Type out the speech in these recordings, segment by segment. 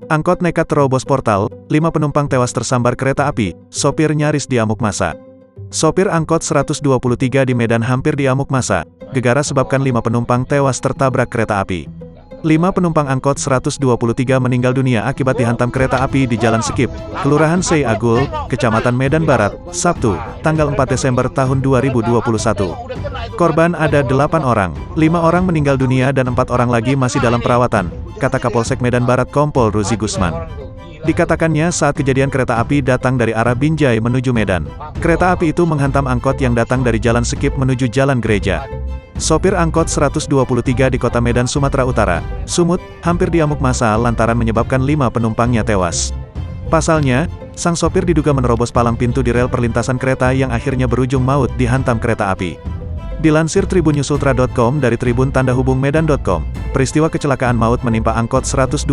Angkot nekat terobos portal, 5 penumpang tewas tersambar kereta api, sopir nyaris diamuk massa. Sopir angkot 123 di Medan hampir diamuk massa, gegara sebabkan 5 penumpang tewas tertabrak kereta api. 5 penumpang angkot 123 meninggal dunia akibat dihantam kereta api di Jalan Sekip, Kelurahan Sei Agul, Kecamatan Medan Barat, Sabtu, tanggal 4 Desember tahun 2021. Korban ada 8 orang, 5 orang meninggal dunia dan 4 orang lagi masih dalam perawatan, kata Kapolsek Medan Barat Kompol Ruzi Gusman. Dikatakannya saat kejadian kereta api datang dari arah Binjai menuju Medan. Kereta api itu menghantam angkot yang datang dari Jalan Sekip menuju Jalan Gereja. Sopir angkot 123 di kota Medan, Sumatera Utara, Sumut, hampir diamuk massa lantaran menyebabkan 5 penumpangnya tewas. Pasalnya, sang sopir diduga menerobos palang pintu di rel perlintasan kereta yang akhirnya berujung maut dihantam kereta api. Dilansir tribunnyusultra.com dari Tribun Tanda Hubung Medan.com, peristiwa kecelakaan maut menimpa angkot 123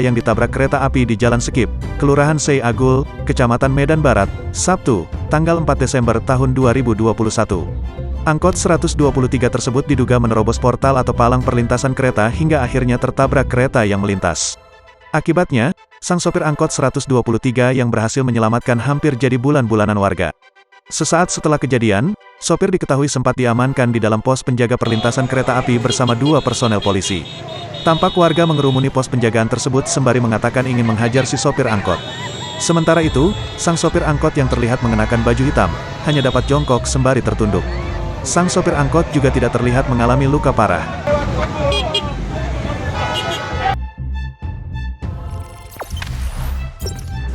yang ditabrak kereta api di Jalan Sekip, Kelurahan Sei Agul, Kecamatan Medan Barat, Sabtu, tanggal 4 Desember tahun 2021. Angkot 123 tersebut diduga menerobos portal atau palang perlintasan kereta hingga akhirnya tertabrak kereta yang melintas. Akibatnya, sang sopir angkot 123 yang berhasil menyelamatkan hampir jadi bulan-bulanan warga. Sesaat setelah kejadian, sopir diketahui sempat diamankan di dalam pos penjaga perlintasan kereta api bersama 2 personel polisi. Tampak warga mengerumuni pos penjagaan tersebut sembari mengatakan ingin menghajar si sopir angkot. Sementara itu, sang sopir angkot yang terlihat mengenakan baju hitam, hanya dapat jongkok sembari tertunduk. Sang sopir angkot juga tidak terlihat mengalami luka parah.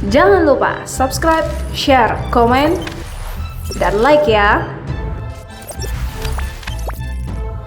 Jangan lupa subscribe, share, komen, dan like ya.